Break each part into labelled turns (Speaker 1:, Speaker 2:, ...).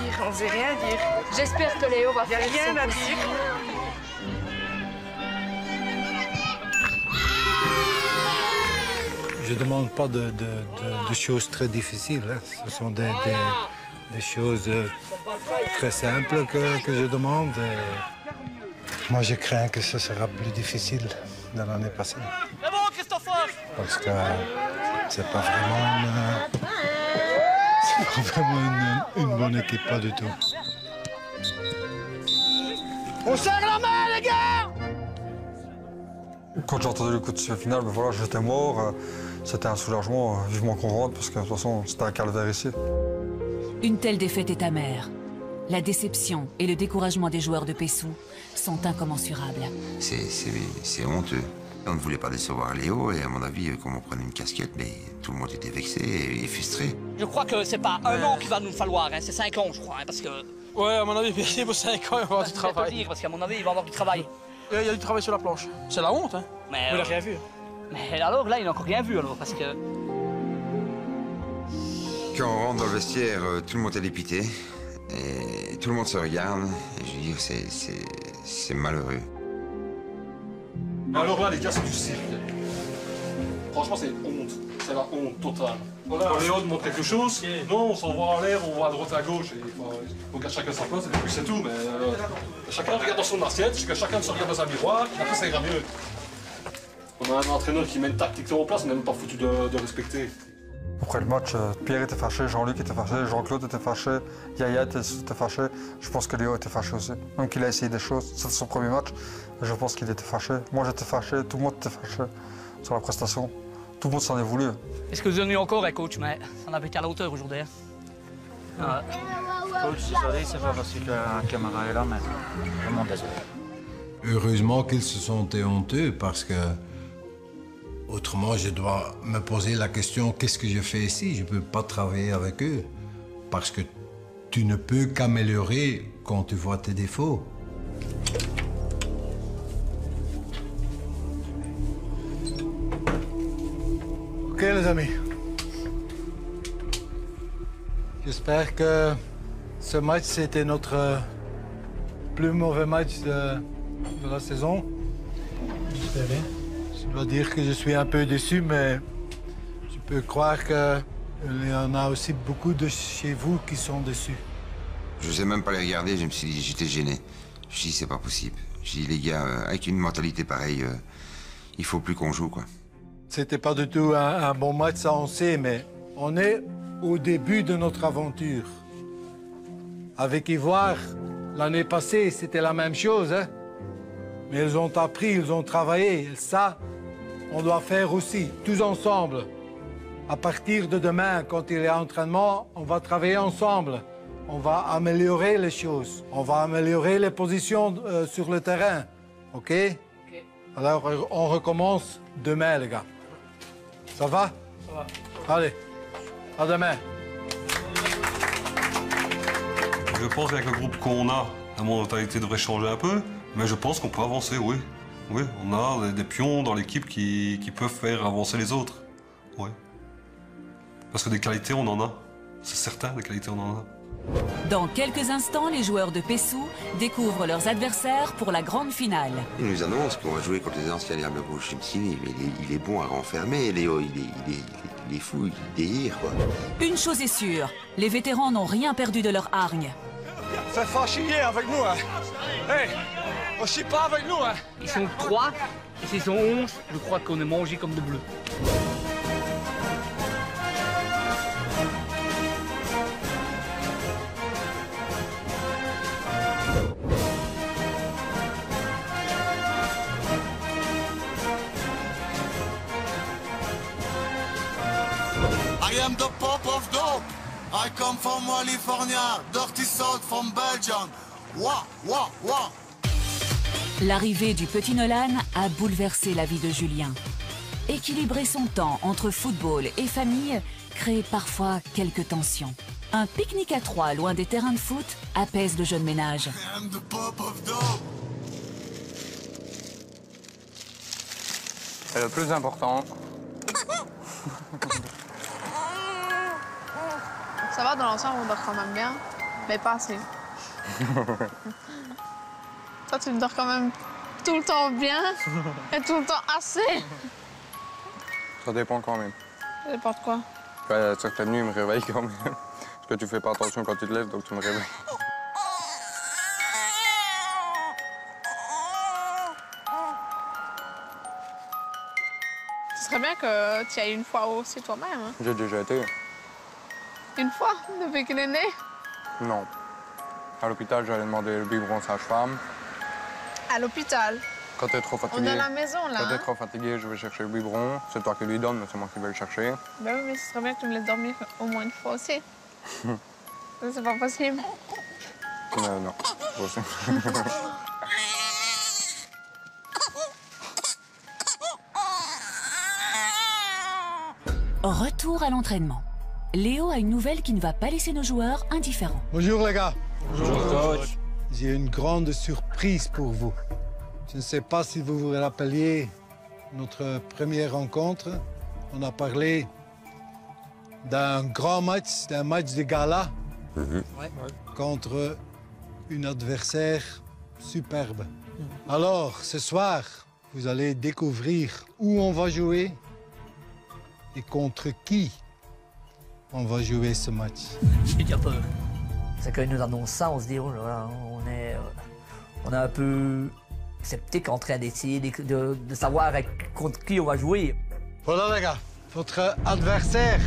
Speaker 1: dire, on sait rien dire.
Speaker 2: J'espère que Léo va
Speaker 1: Il n'y a
Speaker 2: faire
Speaker 1: rien
Speaker 2: son
Speaker 1: à
Speaker 2: possible.
Speaker 1: dire.
Speaker 3: Je ne demande pas de choses très difficiles. Hein. Ce sont des choses très simples que je demande. Et moi, je crains que ce sera plus difficile de l'année passée.
Speaker 4: C'est bon, Christopher!
Speaker 3: Parce que c'est pas vraiment une bonne équipe, pas du tout.
Speaker 4: On serre la main, les gars!
Speaker 5: Quand j'ai entendu le coup de sifflet final, ben voilà, j'étais mort. C'était un soulagement, vivement qu'on rentre, parce que de toute façon, c'était un calvaire ici.
Speaker 6: Une telle défaite est amère. La déception et le découragement des joueurs de Pessou sont incommensurables.
Speaker 7: C'est honteux. On ne voulait pas décevoir Léo, et à mon avis, comme on prenait une casquette, mais tout le monde était vexé et frustré.
Speaker 4: Je crois que c'est pas un an qu'il va nous falloir, hein. C'est 5 ans, je crois, hein, parce que...
Speaker 8: Ouais, à mon avis, pour 5 ans, il va avoir du travail.
Speaker 4: Dire, parce qu'à mon avis, il va avoir du travail.
Speaker 8: Il y a du travail sur la planche. C'est la honte, hein.
Speaker 4: Mais
Speaker 8: il a rien vu.
Speaker 4: Mais alors, là, il n'a encore rien vu, alors, parce que...
Speaker 7: Quand on rentre dans le vestiaire, tout le monde est dépité, et tout le monde se regarde, et je veux dire, c'est malheureux.
Speaker 9: Alors là, les gars, c'est du cirque. Franchement, c'est honte. C'est la honte totale. Voilà, quand Léo demande quelque chose, non, on s'envoie en l'air, on va à droite à gauche. On garde chacun sa place, et puis c'est tout. Mais chacun regarde dans son assiette, chacun se regarde dans un miroir, et après ça ira mieux. On a un entraîneur qui met une tactique en place, on n'est même pas foutu de respecter.
Speaker 5: Après le match, Pierre était fâché, Jean-Luc était fâché, Jean-Claude était fâché, Yaya était fâché. Je pense que Léo était fâché aussi. Même qu'il a essayé des choses, c'était son premier match. Je pense qu'il était fâché. Moi j'étais fâché, tout le monde était fâché sur la prestation. Tout le monde s'en est voulu.
Speaker 4: Est-ce que vous en avez encore, un coach, mais ça n'avait qu'à la hauteur aujourd'hui.
Speaker 10: Coach, désolé, c'est pas parce qu'un camarade est là, mais vraiment désolé.
Speaker 3: Heureusement qu'ils se sentaient honteux parce que autrement je dois me poser la question qu'est-ce que je fais ici? Je ne peux pas travailler avec eux parce que tu ne peux qu'améliorer quand tu vois tes défauts. Ok les amis. J'espère que ce match c'était notre plus mauvais match de la saison. J'espère bien. Je dois dire que je suis un peu déçu, mais je peux croire qu'il y en a aussi beaucoup de chez vous qui sont déçus.
Speaker 7: Je n'osais même pas les regarder, je me suis dit, j'étais gêné. Je me suis dit, c'est pas possible. Je dis, les gars, avec une mentalité pareille, il faut plus qu'on joue, quoi.
Speaker 3: C'était pas du tout un bon match, ça on sait, mais on est au début de notre aventure. Avec Ivoire, l'année passée, c'était la même chose, hein? Mais ils ont appris, ils ont travaillé. Et ça, on doit faire aussi, tous ensemble. À partir de demain, quand il y a entraînement, on va travailler ensemble. On va améliorer les choses. On va améliorer les positions sur le terrain. OK? Alors, on recommence demain, les gars. Ça va? Ça va. Allez, à demain.
Speaker 9: Je pense qu'avec le groupe qu'on a, la mentalité devrait changer un peu, mais je pense qu'on peut avancer, oui. Oui, on a des pions dans l'équipe qui peuvent faire avancer les autres. Oui. Parce que des qualités, on en a. C'est certain, des qualités, on en a.
Speaker 6: Dans quelques instants, les joueurs de Pessou découvrent leurs adversaires pour la grande finale.
Speaker 7: Il nous annonce qu'on va jouer contre les anciens Diables Rouges. Je me suis dit, mais il est bon à renfermer, Léo, il est fou, il délire, quoi.
Speaker 6: Une chose est sûre, les vétérans n'ont rien perdu de leur hargne.
Speaker 8: Faites pas chier avec nous, hein. Hey, on chie pas avec nous, hein.
Speaker 4: Ils sont 3, et s'ils sont 11, je crois qu'on est mangé comme de bleu.
Speaker 11: I am the Pop of Dope. I come from California, dirty south from Belgium. Wah, wah, wah.
Speaker 6: L'arrivée du petit Nolan a bouleversé la vie de Julien. Équilibrer son temps entre football et famille crée parfois quelques tensions. Un pique-nique à 3 loin des terrains de foot apaise le jeune ménage.
Speaker 11: I am the Pop of Dope.
Speaker 10: Et le plus important.
Speaker 1: Ça va, dans l'ensemble, on dort quand même bien. Mais pas assez. Toi, tu dors quand même tout le temps bien et tout le temps assez.
Speaker 2: Ça dépend quand même.
Speaker 1: Ça dépend de quoi?
Speaker 2: Certaines nuits, je me réveille quand même. Parce que tu fais pas attention quand tu te lèves, donc tu me réveilles.
Speaker 1: Ce serait bien que tu y ailles une fois aussi toi-même. Hein?
Speaker 2: J'ai déjà été.
Speaker 1: Une fois, depuis qu'il est né?
Speaker 2: Non. À l'hôpital, j'allais demander le biberon à sage-femme.
Speaker 1: À l'hôpital?
Speaker 2: Quand t'es trop fatigué.
Speaker 1: On est à la maison, là.
Speaker 2: Quand t'es
Speaker 1: Hein?
Speaker 2: trop fatigué, je vais chercher le biberon. C'est toi qui lui donnes, mais c'est moi qui vais le chercher.
Speaker 1: Ben oui, mais ce serait bien que tu me laisses dormir au moins une fois aussi. Ça, c'est pas possible.
Speaker 2: Non, pas possible.
Speaker 6: Retour à l'entraînement. Léo a une nouvelle qui ne va pas laisser nos joueurs indifférents.
Speaker 3: Bonjour les gars.
Speaker 9: Bonjour, coach.
Speaker 3: J'ai une grande surprise pour vous. Je ne sais pas si vous vous rappeliez notre première rencontre. On a parlé d'un grand match, d'un match de gala contre une adversaire superbe. Alors, ce soir, vous allez découvrir où on va jouer et contre qui on va jouer ce match.
Speaker 12: J'ai déjà peur. C'est quand ils nous annoncent ça, on se dit, oh là là, on est un peu sceptique en train d'essayer de savoir contre qui on va jouer.
Speaker 3: Voilà les gars, votre adversaire.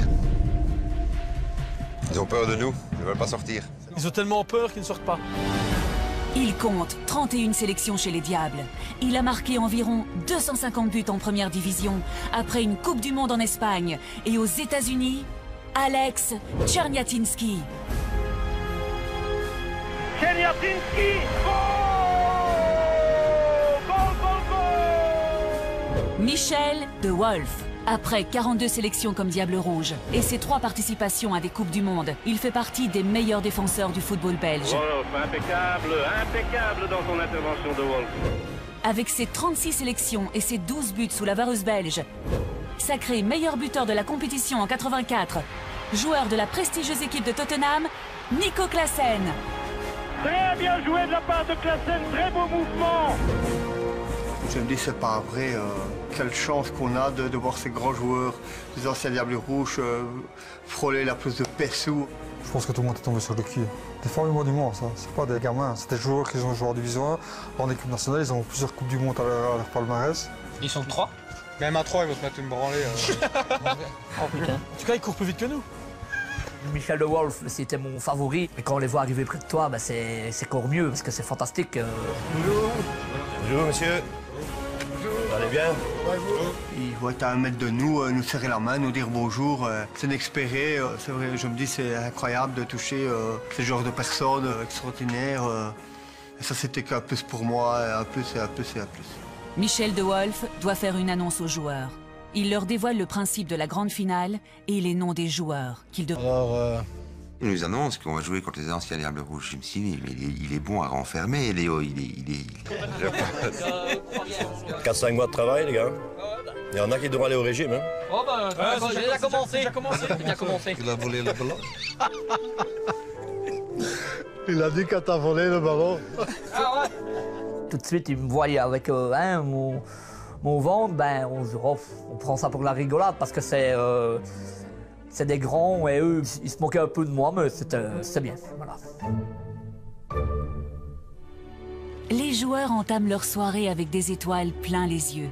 Speaker 7: Ils ont peur de nous, ils ne veulent pas sortir.
Speaker 9: Ils ont tellement peur qu'ils ne sortent pas.
Speaker 6: Il compte 31 sélections chez les Diables. Il a marqué environ 250 buts en première division après une Coupe du Monde en Espagne. Et aux États-Unis, Alex Czerniatinski.
Speaker 13: Czerniatinski!
Speaker 6: Michel de Wolf. Après 42 sélections comme Diable Rouge et ses 3 participations à des Coupes du Monde, il fait partie des meilleurs défenseurs du football belge.
Speaker 13: Wolf, impeccable dans son intervention de Wolf.
Speaker 6: Avec ses 36 sélections et ses 12 buts sous la vareuse belge, sacré meilleur buteur de la compétition en 84, joueur de la prestigieuse équipe de Tottenham, Nico Claesen.
Speaker 13: Très bien joué de la part de Claesen, très beau mouvement.
Speaker 14: Je me dis, c'est pas vrai. Quelle chance qu'on a de voir ces grands joueurs, les anciens Diables Rouges, frôler la place de Pessou.
Speaker 5: Je pense que tout le monde est tombé sur le cul. Des forts du monde, ça. C'est pas des gamins. C'est des joueurs qui ont joué en Division 1. En équipe nationale, ils ont plusieurs Coupes du Monde à leur palmarès.
Speaker 10: Ils sont 3.
Speaker 2: Même à 3, ils vont te mettre une branlée.
Speaker 12: Oh putain.
Speaker 9: En tout cas, ils courent plus vite que nous.
Speaker 12: Michel de Wolf, c'était mon favori. Et quand on les voit arriver près de toi, bah, c'est encore mieux parce que c'est fantastique.
Speaker 14: Bonjour.
Speaker 15: Bonjour, monsieur. Vous allez bien?
Speaker 14: Ils vont être à 1 mètre de nous, nous serrer la main, nous dire bonjour. C'est inespéré. C'est vrai, je me dis, c'est incroyable de toucher ce genre de personnes extraordinaires. Et ça, c'était qu'un plus pour moi. Un plus, c'est un plus, c'est un plus.
Speaker 6: Michel de Wolf doit faire une annonce aux joueurs. Il leur dévoile le principe de la grande finale et les noms des joueurs qu'ils devront.
Speaker 3: Alors,
Speaker 7: Il nous annonce qu'on va jouer contre les anciens Diables Rouges. Je me suis dit, mais il est bon à renfermer, Léo. Il est...
Speaker 15: 4-5 mois de travail, les gars. Il y en a qui devront aller au régime. Hein.
Speaker 10: Oh bah, j'ai déjà commencé.
Speaker 15: Il a volé le ballon.
Speaker 3: il a dit quand t'as volé le ballon.
Speaker 10: Ah ouais.
Speaker 12: Tout de suite, ils me voient avec mon ventre, ben, on prend ça pour la rigolade parce que c'est des grands et eux, ils se moquaient un peu de moi, mais c'est bien. Voilà.
Speaker 6: Les joueurs entament leur soirée avec des étoiles plein les yeux.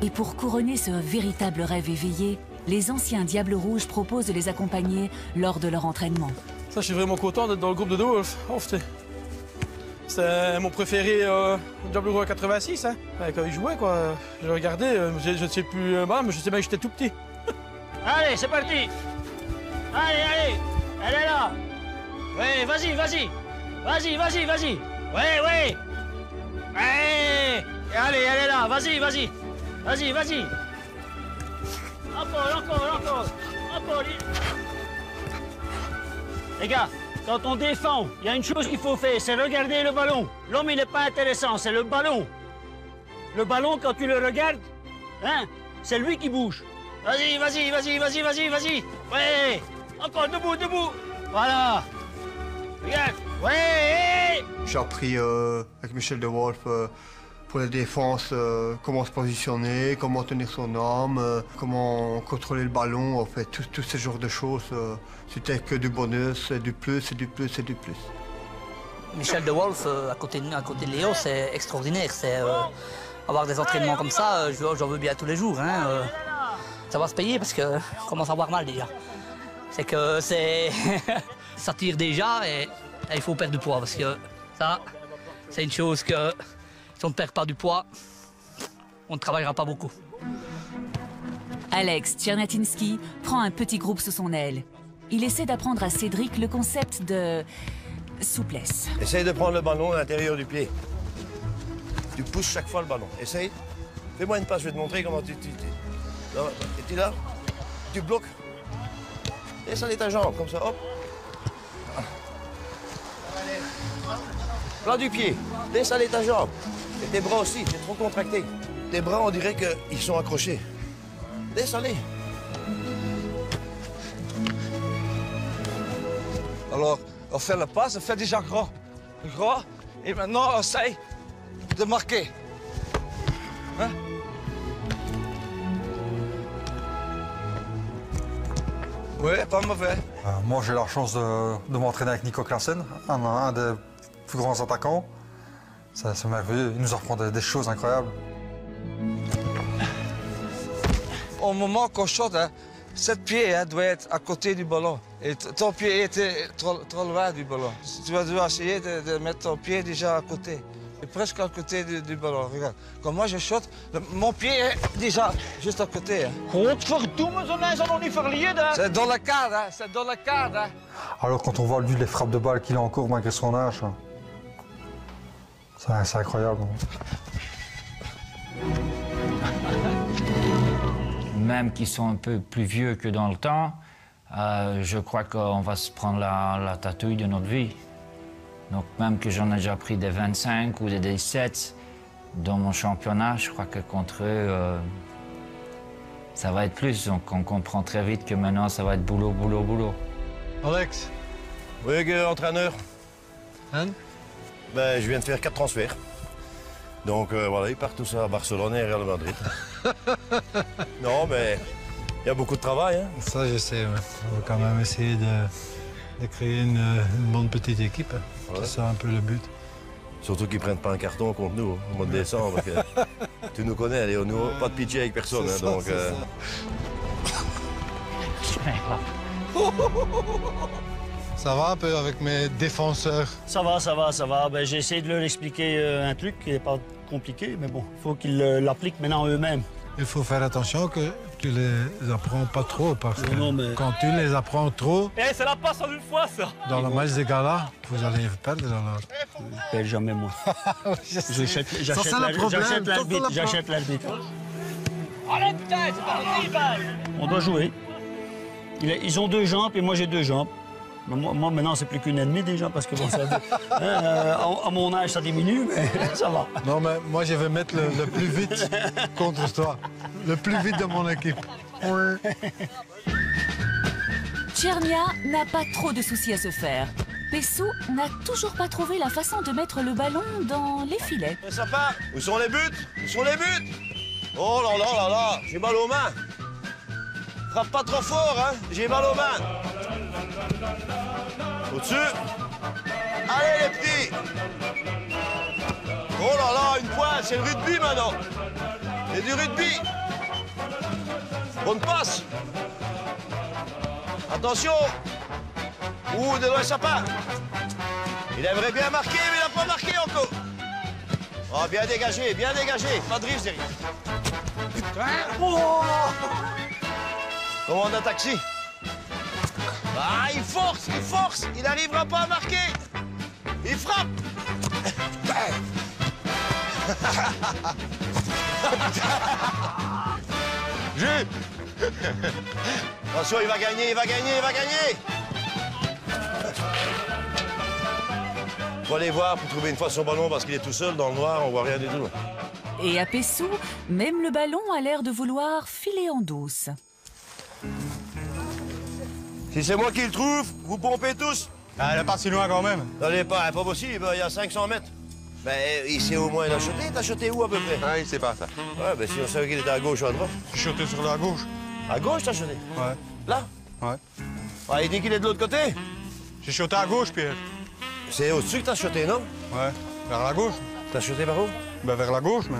Speaker 6: Et pour couronner ce véritable rêve éveillé, les anciens Diables Rouges proposent de les accompagner lors de leur entraînement.
Speaker 9: Ça, je suis vraiment content d'être dans le groupe de Wolf. Oh, c'est mon préféré Diable Rouge 86. Hein. Quand il jouait, quoi. Je regardais, je ne sais plus mais je sais bien que j'étais tout petit.
Speaker 13: Allez, c'est parti. Allez, elle est là. Oui, vas-y. Oui. Allez, elle est là, vas-y. Encore. Les gars, quand on défend, il y a une chose qu'il faut faire, c'est regarder le ballon. L'homme, il n'est pas intéressant, c'est le ballon. Le ballon, quand tu le regardes, hein, c'est lui qui bouge. Vas-y. Ouais. Encore, debout. Voilà. Regarde. Ouais.
Speaker 14: J'ai appris avec Michel De Wolf pour la défense, comment se positionner, comment tenir son arme, comment contrôler le ballon, en fait, tout ce genre de choses. C'était que du bonus, c'est du plus, c'est du plus, c'est du plus.
Speaker 12: Michel De Wolf, à côté de Léo, c'est extraordinaire. C'est avoir des entraînements comme ça, j'en veux bien tous les jours. Hein, ça va se payer parce que je commence à avoir mal déjà. C'est que ça tire déjà et il faut perdre du poids parce que ça, c'est une chose que si on ne perd pas du poids, on ne travaillera pas beaucoup.
Speaker 6: Alex Tchernatinski prend un petit groupe sous son aile. Il essaie d'apprendre à Cédric le concept de souplesse.
Speaker 15: Essaye de prendre le ballon à l'intérieur du pied. Tu pousses chaque fois le ballon. Essaye. Fais-moi une passe, je vais te montrer comment tu... Non, es-tu là? Tu bloques. Laisse aller ta jambe, comme ça, hop. Plat du pied. Laisse aller ta jambe. Et tes bras aussi, t'es trop contracté. Tes bras, on dirait qu'ils sont accrochés. Laisse aller.
Speaker 8: Alors, on fait la passe, on fait déjà gros. Gros. Et maintenant, on essaye de marquer. Hein? Ouais, pas mauvais.
Speaker 5: Moi, j'ai la chance de m'entraîner avec Nico Klaassen, un des plus grands attaquants. C'est merveilleux, il nous apprend des choses incroyables.
Speaker 8: Au moment qu'on shot, hein, 7 pieds doit être à côté du ballon. Et ton pied était trop loin du ballon. Tu dois essayer de mettre ton pied déjà à côté. Et presque à côté du ballon, regarde. Quand moi je shot, mon pied est déjà juste à côté. Hein. C'est dans le cadre, hein, c'est dans le cadre. Hein.
Speaker 5: Alors quand on voit lui les frappes de balles qu'il a encore malgré son âge, c'est incroyable.
Speaker 10: Même qu'ils sont un peu plus vieux que dans le temps, je crois qu'on va se prendre la tatouille de notre vie. Donc même que j'en ai déjà pris des 25 ou des 17 dans mon championnat, je crois que contre eux, ça va être plus. Donc on comprend très vite que maintenant, ça va être boulot, boulot, boulot.
Speaker 15: Alex. Oui, entraîneur.
Speaker 3: Hein?
Speaker 15: Ben, je viens de faire 4 transferts. Donc voilà, ils partent tous à Barcelone et Real Madrid. Non, mais il y a beaucoup de travail. Hein.
Speaker 3: Ça, je sais. Ouais. On va quand même essayer de créer une bonne petite équipe. Ouais. C'est ça un peu le but.
Speaker 15: Surtout qu'ils ne prennent pas un carton contre nous au mois de décembre. Que tu nous connais, Léo, nous, pas de pitié avec personne. Hein,
Speaker 3: ça,
Speaker 15: donc,
Speaker 3: Ça va un peu avec mes défenseurs?
Speaker 13: Ça va, ça va, ça va. Ben, j'ai essayé de leur expliquer un truc qui n'est pas compliqué, mais bon, il faut qu'ils l'appliquent maintenant eux-mêmes.
Speaker 3: Il faut faire attention que tu les apprends pas trop, parce que quand tu les apprends trop...
Speaker 4: Eh, c'est la passe en une fois, ça!
Speaker 3: Dans le match des galas, vous allez perdre alors.
Speaker 13: Je perds jamais, moi. J'achète l'arbitre. On doit jouer. Ils ont 2 jambes et moi j'ai 2 jambes. Moi maintenant, c'est plus qu'une ennemie déjà, parce que bon, ça, à mon âge, ça diminue, mais ça va.
Speaker 3: Non, mais moi, je vais mettre le plus vite contre toi. Le plus vite de mon équipe.
Speaker 6: Tchernia n'a pas trop de soucis à se faire. Pessou n'a toujours pas trouvé la façon de mettre le ballon dans les filets.
Speaker 15: C'est sympa. Où sont les buts? Où sont les buts? Oh là là là là, j'ai mal aux mains. Frappe pas trop fort, hein? J'ai mal aux mains. Au-dessus. Allez, les petits. Oh là là, une pointe, c'est le rugby maintenant. C'est du rugby. Bonne passe. Attention. Ouh, de loin sapin. Il aimerait bien marquer, mais il n'a pas marqué encore. Oh, bien dégagé, bien dégagé. Pas de risque derrière. Oh. Commande un taxi. Ah, il force, il n'arrivera pas à marquer. Il frappe. Jus. Attention, il va gagner, il va gagner, il va gagner. Faut aller voir pour trouver une fois son ballon parce qu'il est tout seul dans le noir, on voit rien du tout.
Speaker 6: Et à Pessou, même le ballon a l'air de vouloir filer en douce.
Speaker 15: Si c'est moi qui le trouve, vous pompez tous. Elle est pas si loin quand même. Elle est pas possible, il y a 500 mètres. Ben, il sait au moins l'acheter. T'as acheté où à peu près?
Speaker 2: Ah, il sait pas ça.
Speaker 15: Ouais, ben si on savait qu'il était à gauche ou à droite.
Speaker 9: J'ai chuté sur la gauche.
Speaker 15: À gauche, t'as acheté?
Speaker 9: Ouais.
Speaker 15: Là?
Speaker 9: Ouais.
Speaker 15: Ah, il dit qu'il est de l'autre côté?
Speaker 9: J'ai chuté à gauche, Pierre.
Speaker 15: C'est au-dessus que t'as acheté, non?
Speaker 9: Ouais, vers la gauche.
Speaker 15: T'as acheté par où?
Speaker 9: Ben, vers la gauche, mais...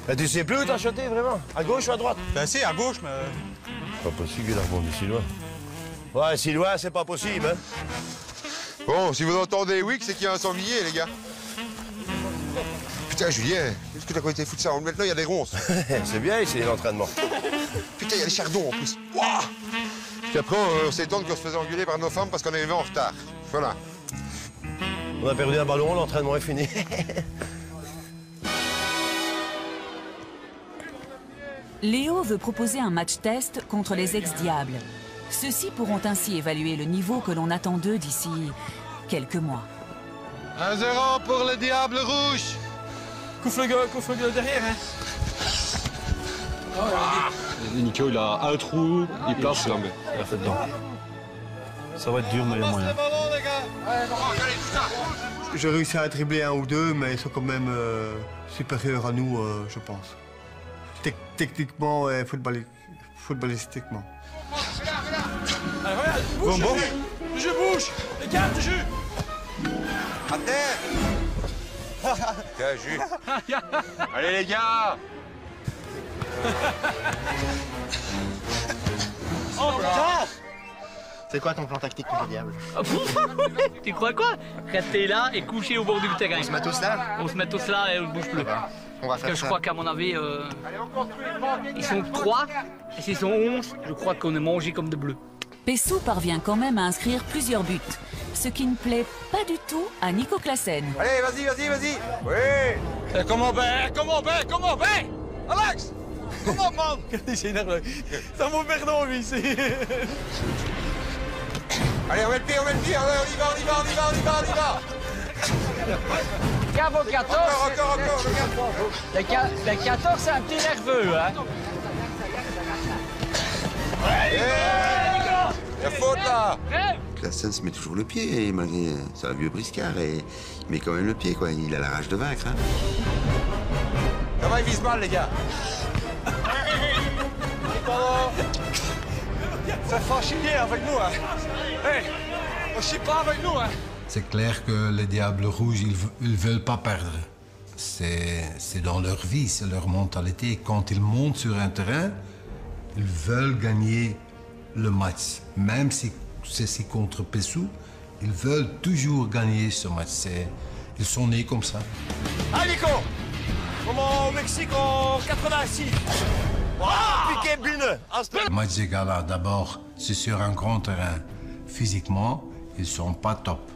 Speaker 15: Ben, tu sais plus où t'as acheté, vraiment? À gauche ou à droite?
Speaker 9: Ben, si, à gauche, mais...
Speaker 15: Pas possible qu'il a rebondi si loin. Ouais, si loin, c'est pas possible, hein?
Speaker 7: Bon, si vous entendez oui, c'est qu'il y a un sanglier, les gars. Putain, Julien, qu'est-ce que t'as été foutre ça? Maintenant, il y a des ronces.
Speaker 15: C'est bien ici, l'entraînement.
Speaker 7: Putain, il y a des chardons, en plus. Wouah! Puis après, on s'étonne qu'on se faisait engueuler par nos femmes parce qu'on est arrivé en retard. Voilà.
Speaker 15: On a perdu un ballon, l'entraînement est fini.
Speaker 6: Léo veut proposer un match test contre les ex-diables. Ceux-ci pourront ainsi évaluer le niveau que l'on attend d'eux d'ici quelques mois.
Speaker 3: 1-0 pour le Diable Rouge.
Speaker 9: Couffe le gueule derrière, hein.
Speaker 16: Nico, il a un trou, il place, là, mais il a fait dedans.
Speaker 15: Ça va être dur, mais il y a moyen.
Speaker 14: J'ai réussi à dribbler un ou deux, mais ils sont quand même supérieurs à nous, je pense. Techniquement et footballistiquement.
Speaker 9: Allez, regarde, bouge,
Speaker 15: bon.
Speaker 9: Le jeu bouge. Les gars, le jeu.
Speaker 7: À terre! Tiens, Jules. Allez, les gars!
Speaker 13: Oh putain!
Speaker 17: C'est quoi ton plan tactique pour le diable?
Speaker 13: Tu crois quoi? Rester là et coucher au bord du terrain.
Speaker 17: On se met tous là?
Speaker 13: On se met tous là et on ne bouge plus.
Speaker 17: On va
Speaker 13: Parce
Speaker 17: faire
Speaker 13: que je
Speaker 17: ça.
Speaker 13: crois qu'à mon avis, ils sont 3, et s'ils sont 11, je crois qu'on est mangé comme de bleus.
Speaker 6: Pessou parvient quand même à inscrire plusieurs buts, ce qui ne plaît pas du tout à Nico Classen.
Speaker 7: Allez, vas-y! Oui!
Speaker 9: Comment ben? Alex! Comment, man? Regardez, c'est énervé. C'est un mauvais perdant, lui, c'est...
Speaker 7: Allez, on met le pied, allez, on y va!
Speaker 13: Cavo 14,
Speaker 7: Encore, regarde!
Speaker 13: le 14 c'est un petit nerveux, hein?
Speaker 7: La faute, là! Classen se met toujours le pied, malgré sa vieux briscard, et il met quand même le pied, quoi. Il a la rage de vaincre, hein. Ça va, il vise mal, les gars.
Speaker 9: Ça fait chier avec nous, hein? Hey, on chie pas avec nous, hein?
Speaker 3: C'est clair que les Diables Rouges, ils ne veulent pas perdre. C'est dans leur vie, c'est leur mentalité. Quand ils montent sur un terrain, ils veulent gagner le match. Même si c'est contre Pessou, ils veulent toujours gagner ce match. Ils sont nés comme ça.
Speaker 15: Allez, Nico! Comme au Mexique en 86. Piqué Bune.
Speaker 3: Le match des gars-là, d'abord, c'est sur un grand terrain. Physiquement, ils sont pas top.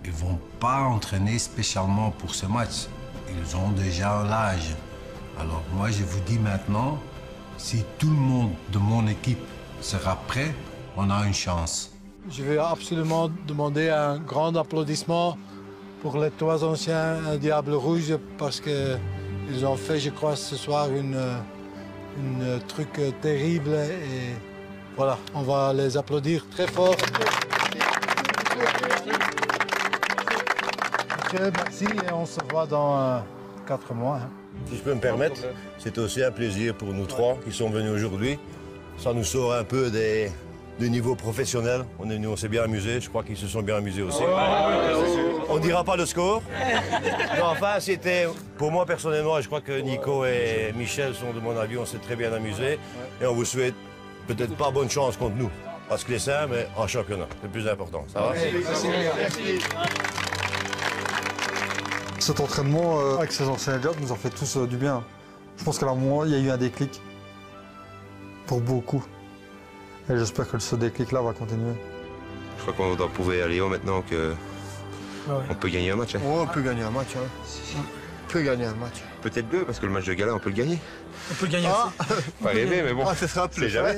Speaker 3: Ils vont pas entraîner spécialement pour ce match. Ils ont déjà l'âge. Alors moi, je vous dis maintenant, si tout le monde de mon équipe sera prêt, on a une chance. Je vais absolument demander un grand applaudissement pour les 3 anciens Diables Rouges parce qu'ils ont fait, je crois, ce soir une truc terrible. Et voilà, on va les applaudir très fort. Monsieur, merci et on se voit dans 4 mois. Hein.
Speaker 15: Si je peux me permettre, c'est aussi un plaisir pour nous 3 qui sont venus aujourd'hui. Ça nous sort un peu du niveau professionnel. On s'est bien amusés, je crois qu'ils se sont bien amusés aussi. On ne dira pas le score. Mais enfin, c'était, pour moi personnellement, et je crois que Nico et Michel sont de mon avis, on s'est très bien amusés. Et on vous souhaite peut-être pas bonne chance contre nous, parce que les saints, mais en championnat, c'est le plus important. Ça va?
Speaker 5: Cet entraînement avec ces anciens diables nous a fait tous du bien. Je pense qu'à un moment, il y a eu un déclic pour beaucoup. Et j'espère que ce déclic-là va continuer.
Speaker 7: Je crois qu'on doit prouver à Léo maintenant que on peut gagner un match. Hein.
Speaker 14: Oh, on peut gagner un match. Hein. On peut gagner un match.
Speaker 7: Peut-être 2, parce que le match de gala, on peut le gagner.
Speaker 9: On peut le gagner aussi.
Speaker 7: Pas rêver, mais bon.
Speaker 14: Ah, ce sera plus.
Speaker 7: Jamais.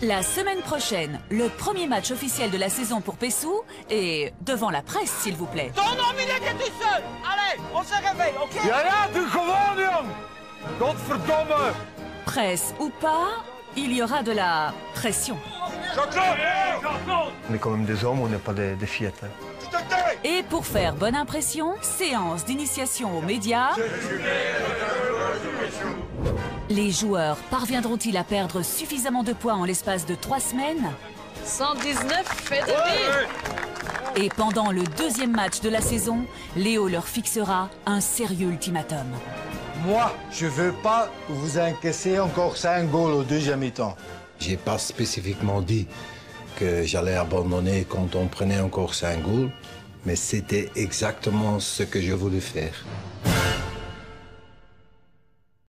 Speaker 6: La semaine prochaine, le premier match officiel de la saison pour Pessou et devant la presse, s'il vous plaît.
Speaker 13: Ton homme, il était tout seul! Allez, on se réveille, ok?
Speaker 9: tu gewoon, jong! Godverdomme!
Speaker 6: Presse ou pas, il y aura de la pression.
Speaker 14: On est quand même des hommes, on n'est pas des fillettes. Hein.
Speaker 6: Et pour faire bonne impression, séance d'initiation aux médias. Les joueurs parviendront-ils à perdre suffisamment de poids en l'espace de 3 semaines?
Speaker 1: 119 fait de vie.
Speaker 6: Et pendant le deuxième match de la saison, Léo leur fixera un sérieux ultimatum.
Speaker 3: Moi, je veux pas que vous encaissez encore 5 goals au deuxième mi-temps.
Speaker 18: J'ai pas spécifiquement dit que j'allais abandonner quand on prenait encore 5 goals, mais c'était exactement ce que je voulais faire.